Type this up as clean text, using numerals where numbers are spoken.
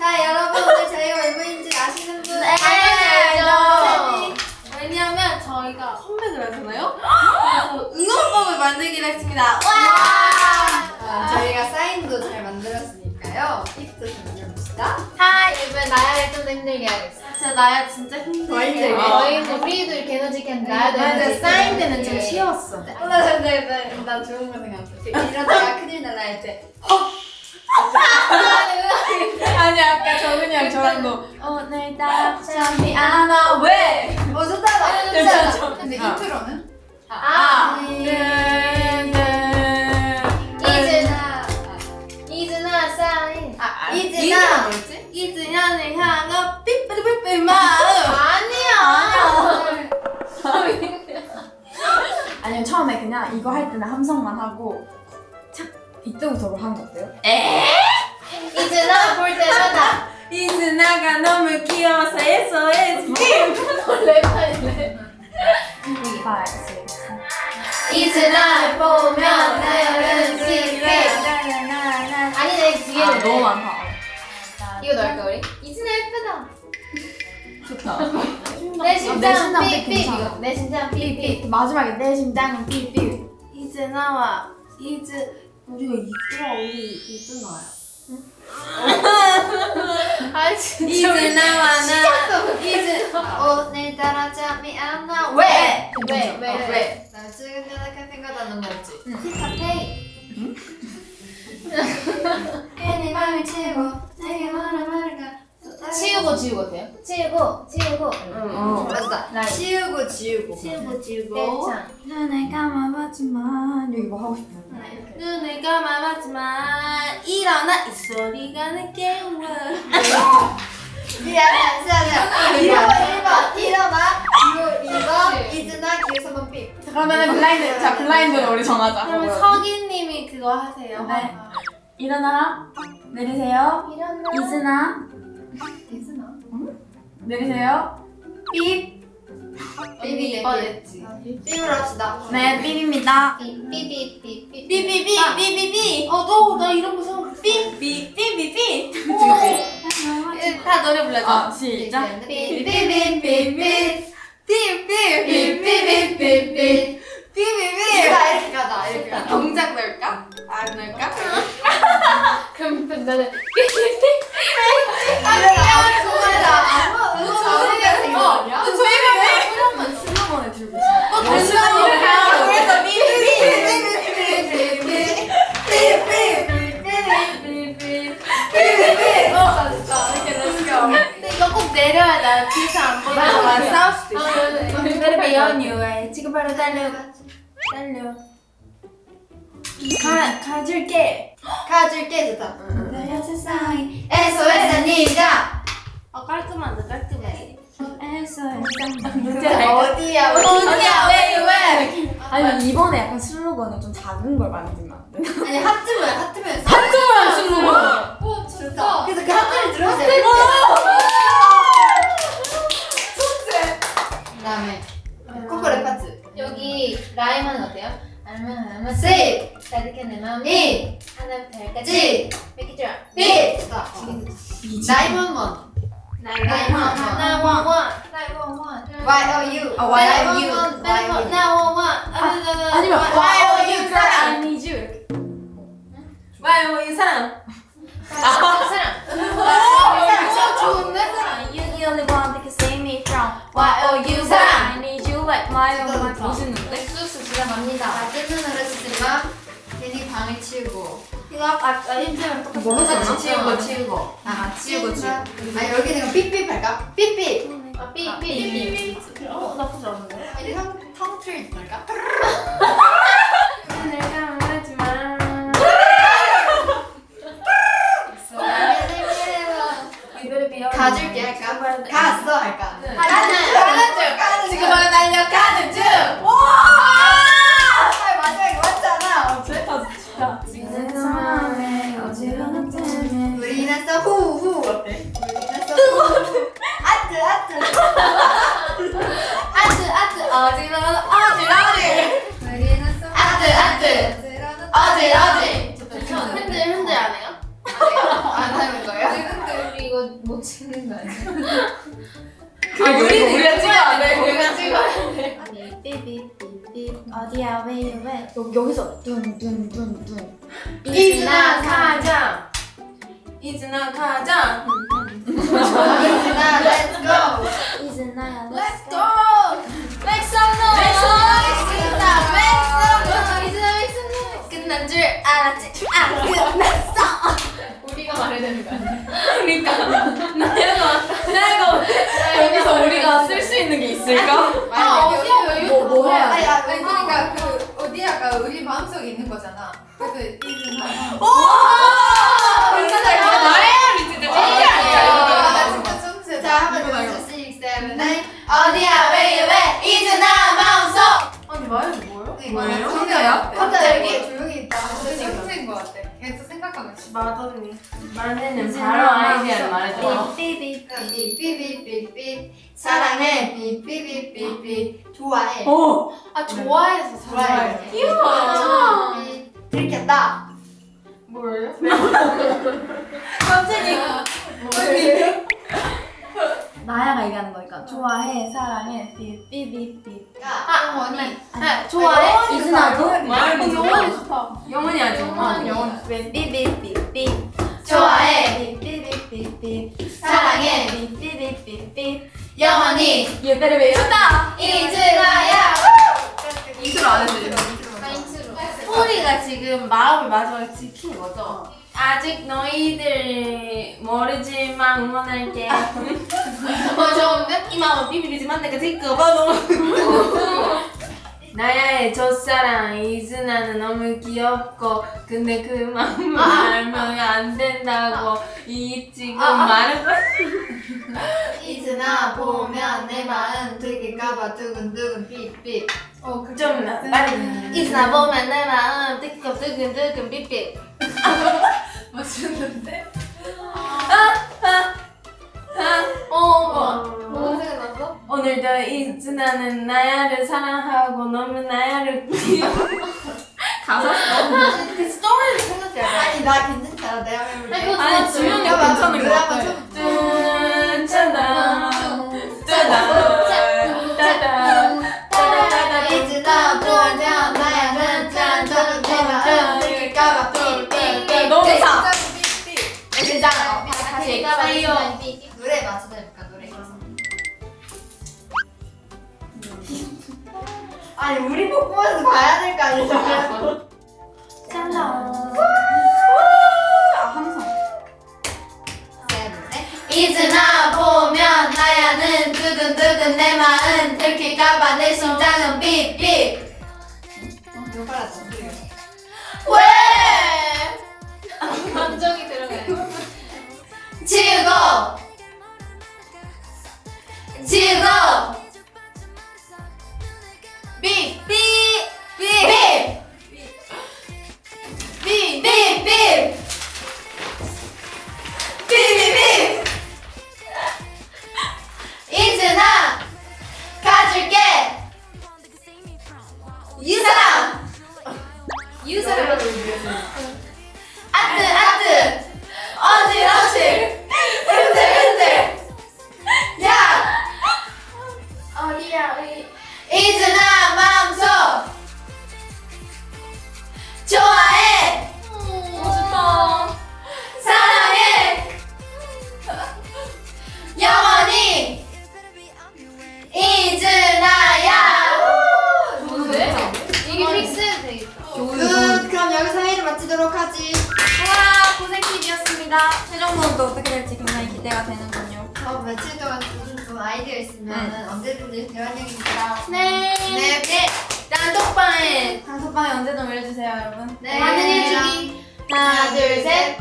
자 여러분 오늘 저희가 멤버인지 아시는 분? 네, 알죠. 왜냐하면 저희가 컴백을 하잖아요. 그래서 응원법을 만들기로 했습니다. 와! 저희가 사인도 잘 만들었으니까요. 픽도 잘 만들어봅시다. 이번에 나야를 좀 더 힘들게 하겠어. 진짜 나야 진짜 힘들게. 더 힘들게. 저희도 우리도 이렇게 에너지게 했는데 나야도 맞아, 사인 때는 좀 쉬웠어. 나 좋은 거 생각났어. 이러다가 큰일 날라 할 때. 아니 아까 정은이랑 저랑도 오늘따라 잠이 안 와. 왜? 좋다. 괜찮죠? 근데 인트로는? 이즈나 사인. 이즈나 뭐였지? 이즈나를 향한 삐삐삐삐 마음. 아니야. 아니면 처음에 그냥 이거 할 때는 함성만 하고 착 이때부터 하는 거 어때요? 이즈나 볼 때마다 이즈나가 너무 귀여워서 SOS 랩할래. 5, 6, 7 이즈나를 보면 나열은 씩씩. 아니 내 뒤에는 너무 많다. 이거 넣을까 우리? 이즈나 예쁘다. 좋다. 내 심장 삑 삑삑 이거. 내 심장 삑삑. 마지막에 내 심장은 삐삐. 이즈나와 우리가 이즈나야. 아 진짜. 이즈나와 나 오늘따라 잠이 안 와. 왜? 나 지금 생각할 생각나는 거 없지? 티카페이. 괜히 맘을 치고 내게 뭐라 말할까. 치우고 어때요? 치우고. 맞다. 치우고 지우고. 괜찮. 눈을 감아봤지만 여기 뭐 하고 싶어? 눈을 감아봤지만 일어나 이 소리가 내게 와. 일어나. 2번 이즈나 기회 3번 삐. 그러면은 블라인드로 우리 정하자. 그러면 서기님이 그거 하세요. 네. 일어나 내리세요. 일어나. 이즈나 내리세요. 삐. 삐삐 뻔했지. 삐으로 합시다. 네 삐입니다. 삐삐삐삐삐. 삐삐삐삐삐삐. 나 이런 거 생각. 삐삐삐삐삐. 다 노래 불러줘. 시작. 삐삐삐삐삐. 삐삐삐삐삐삐. 삐삐삐. 이렇게 가자. 이렇게 가자. 동작 넣을까? 안 넣을까? 그럼 나는 저희가 왜 그러면 슬로건을 들고 있어. 잠시만요. 그래서 근데 이거 꼭 내려야 나 뒤에서 안 보이면 싸울 수도 있어. Better be on your way. 지금 바로 달려. 가줄게. 가줄게 좋다. 내려 세상이 SOS ninja. 깔끔해. 어디야? 어디야? 왜? 아니면 이번에 약간 슬로건을 좀 작은 걸 만들면 안 돼? 아니 하트면 한쪽만 슬로건. 오 좋다. 그래서 그 하트를 들어주세요. 그다음에 코코레 파트. 여기 라임은 어때요? 알면 세이 가득한 내 마음이 하나부터 열까지 지 Make it drop. 비 좋다. 나이먼먼. YOU. YOU. 아니면 YOU 사랑. I need you. YOU 사랑. 사랑. 좋은데? You're the only one that can save me from YOU 사랑. I need you like my own heart. 멋있는데? 엑소스 지나갑니다. 맛있는 노래 쓰지만 괜히 방을 치우고. 이거 아까 힌트랑 똑같이 뭘로 썼나? 치우고. 치우고. 아 여기는 삐삐 할까? 삐삐. 삐삐삐. 나쁘지 않은데? 아니 텅트리 할까? 오늘 감하지만 가줄게 할까? 갔어 할까? 가는 중! 지금 바로 달려가는 중! 마지막에 왔잖아. 세상에 어지러운 때문에 우리는 써 후후 어때? 우리는 써 후후. 아트. 어지러운 우리는 써 아트. 어지러운 좋다. 흔들 안 해요? 안 하는 거예요? 우리 이거 못 찍는 거 아니야? 우리가 찍어야 돼. 우리가 찍어야 돼. 삐삐삐삐 어디야 왜 여기서 둔둔둔둔 이즈나 가자. 이즈나 가자. 이즈나 렛츠 고. 이즈나야 Let's go. 맥성노. 이즈나 끝난 줄 알았지. 끝났어. 우리가 말해야 되는 거 아니야? 그러니까 나야가 여기서 우리가 쓸 수 있는 게 있을까? 어디야 왜 이렇게 뭐 해야 돼? 아니 그러니까 그 어디야가 우리 마음속에 있는 거잖아. 그래서 이즈나. 괜찮아. 나의 진짜 나 진짜 춤추. 자, 한번 더 6, 7, 8. 어디야 왜 이즈나 마음속. 아니 마야는 뭐예요? 뭐예요? 혼자야? 혼자 이렇게 조용히 있다. 춤추인 것 같아. 계속 생각하고 있어. 맞았니? 말해는 바로 아이디어를 말해줘. 삐삐삐삐삐 사랑해 삐삐삐삐삐 좋아해. 오. 아 좋아해서 좋아해. 귀여워. 들켰다. 뭐예요? 갑자기 나야가 얘기하는 거니까 좋아해 사랑해 삐삐삐삐 영원히 좋아해. 이즈나도 말은 영원히 좋다. 영원히 하지. 영원 삐삐삐삐 좋아해 삐삐삐삐 사랑해 삐삐삐삐 영원히 예배를 왜 이런다 이즈나야. 이수로 안 했지. 소리가 지금 마음을 마지막에 지키는 거죠? 아직 너희들 모르지만 응원할게. 좋은데? 이 마음은 비밀이지만 내가 지켜봐 너무. 나야의 첫사랑 이즈나는 너무 귀엽고 근데 그 마음을 알면 안 된다고 이 지금 말은 이즈나 보면 내 마음 들킬까봐 두근두근 삐삐. 좀 빨리. 이즈나 보면 내 마음 뜨끈뜨끈 삐삐. 멋있는데? 뭐가 생각났어? 오늘도 이즈나는 나야를 사랑하고 너무 나야를 가사 그 스토리를 생각해야 돼. 아니 나 괜찮잖아. 내가 해볼게. 아니, 아니 지윤이 괜찮은 것 같아. 짜잔 짜잔 짜잔 이즈나 보면 나야는 짠짠 내 마음 들킬까봐 삐삐삐. 너무 좋다. 진짜 다시 얘기해요. 노래 맞춰서 해볼까? 노래 아니 우리 퍼포먼스 봐야 될 거 아니야? 짠 항상 이즈나 보면 나야는 두근두근 내 마음 들킬까봐 내 심장은 삐삐. 너무 빨랐어. 왜? 감정이 들어가요. 지우고 삐삐삐삐삐삐삐삐삐삐삐삐 이즈나 가줄게 유사랑 아트 어지러지 흔들 야 어디야 이즈나 마음속 좋아해 좋다. 사랑해 영원히 이즈나야. 좋은데? 이게 픽스해도 되겠다. 그럼 여기서 회의를 마치도록 하지. 와 고생 TV였습니다. 최종본도 어떻게 될지 굉장히 기대가 되는군요. 며칠 동안 좋은 아이디어 있으면 언제든지 대환영입니다. 네. 네. 단톡방에 단톡방에 언제든 올려주세요 여러분. 네. 많은 일주기. 하나 둘 셋.